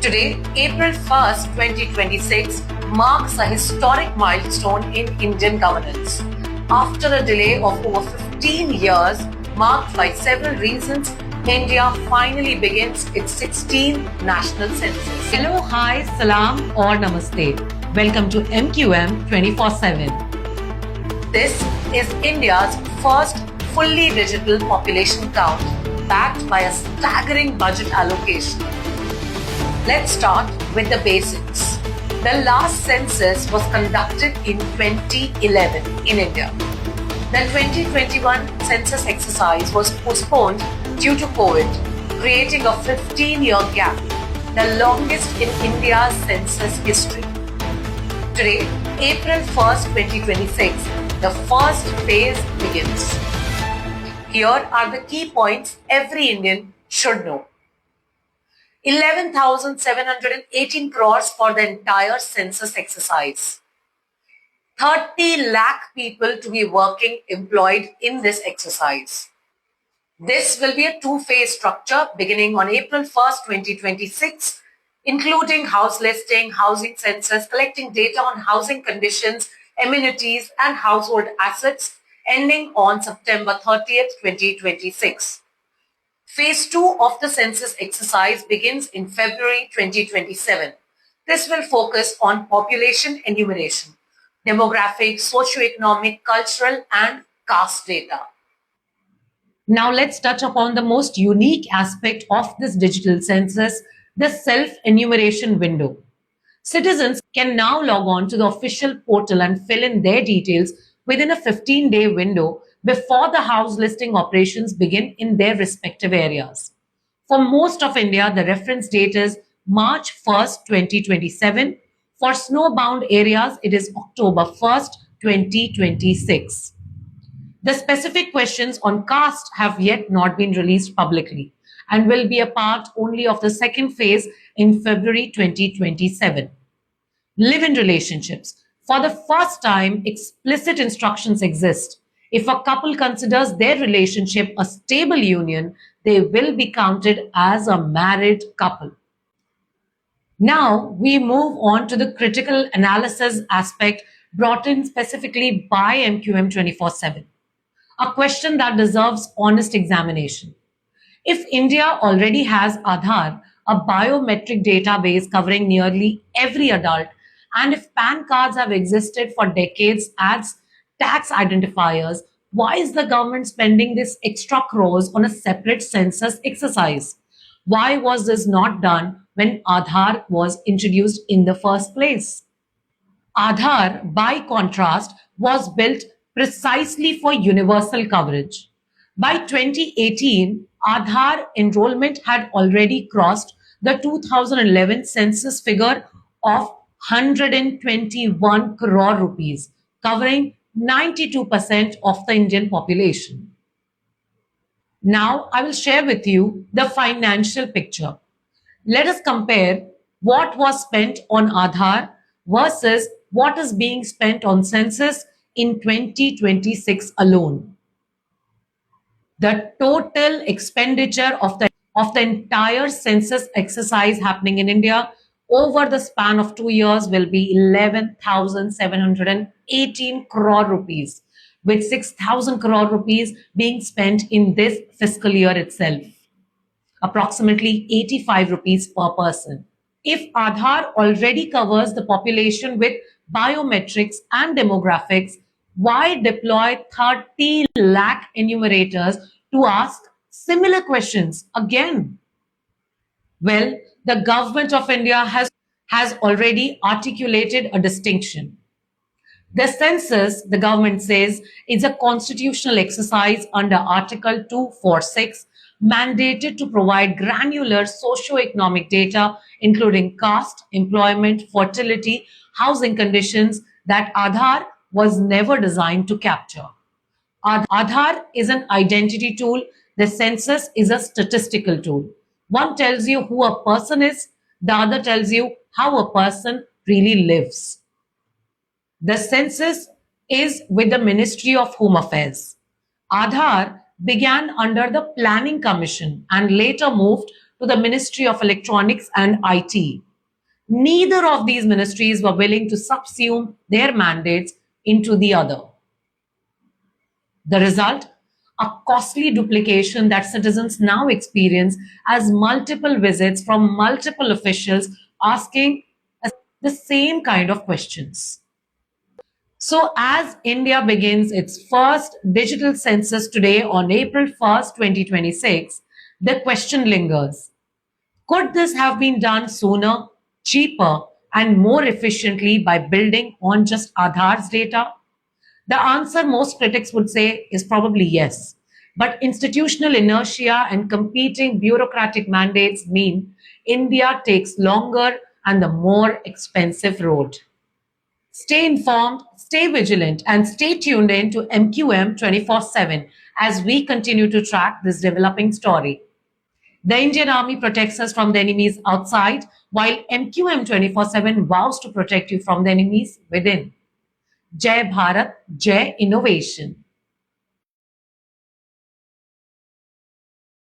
Today, April 1st, 2026, marks a historic milestone in Indian governance. After a delay of over 15 years, marked by several reasons, India finally begins its 16th national census. Hello, hi, salam or namaste. Welcome to MQM 24/7. This is India's first fully digital population count, backed by a staggering budget allocation. Let's start with the basics. The last census was conducted in 2011 in India. The 2021 census exercise was postponed due to COVID, creating a 15-year gap, the longest in India's census history. Today, April 1st, 2026, the first phase begins. Here are the key points every Indian should know. 11,718 crores for the entire census exercise. 30 lakh people to be working employed in this exercise. This will be a two-phase structure beginning on April 1st, 2026, including house listing, housing census, collecting data on housing conditions, amenities, and household assets, ending on September 30th, 2026. Phase 2 of the census exercise begins in February 2027. This will focus on population enumeration, demographic, socio-economic, cultural, and caste data. Now let's touch upon the most unique aspect of this digital census, the self-enumeration window. Citizens can now log on to the official portal and fill in their details within a 15-day window before the house listing operations begin in their respective areas. For most of India, the reference date is March 1st, 2027. For snowbound areas, it is October 1st, 2026. The specific questions on caste have yet not been released publicly and will be a part only of the second phase in February 2027. Live-in relationships. For the first time, explicit instructions exist. If a couple considers their relationship a stable union, they will be counted as a married couple. Now we move on to the critical analysis aspect brought in specifically by MQM 24/7. A question that deserves honest examination. If India already has Aadhaar, a biometric database covering nearly every adult, and if PAN cards have existed for decades as tax identifiers, why is the government spending this extra crores on a separate census exercise? Why was this not done when Aadhaar was introduced in the first place? Aadhaar, by contrast, was built precisely for universal coverage. By 2018, Aadhaar enrollment had already crossed the 2011 census figure of 121 crore rupees, covering 92% of the Indian population. Now, I will share with you the financial picture. Let us compare what was spent on Aadhaar versus what is being spent on census in 2026 alone. The total expenditure of the entire census exercise happening in India over the span of 2 years will be 11,718 crore rupees, with 6,000 crore rupees being spent in this fiscal year itself, approximately 85 rupees per person. If Aadhaar already covers the population with biometrics and demographics, why deploy 30 lakh enumerators to ask similar questions again? Well, the government of India has already articulated a distinction. The census, the government says, is a constitutional exercise under Article 246, mandated to provide granular socio-economic data, including caste, employment, fertility, housing conditions that Aadhaar was never designed to capture. Aadhaar is an identity tool. The census is a statistical tool. One tells you who a person is, the other tells you how a person really lives. The census is with the Ministry of Home Affairs. Aadhaar began under the Planning Commission and later moved to the Ministry of Electronics and IT. Neither of these ministries were willing to subsume their mandates into the other. The result? A costly duplication that citizens now experience as multiple visits from multiple officials asking the same kind of questions. So, as India begins its first digital census today on April 1st, 2026, the question lingers. Could this have been done sooner, cheaper, and more efficiently by building on just Aadhaar's data? The answer most critics would say is probably yes. But institutional inertia and competing bureaucratic mandates mean India takes longer and the more expensive road. Stay informed, stay vigilant, and stay tuned in to MQM 24/7 as we continue to track this developing story. The Indian Army protects us from the enemies outside, while MQM 24/7 vows to protect you from the enemies within. Jai Bharat, Jai Innovation.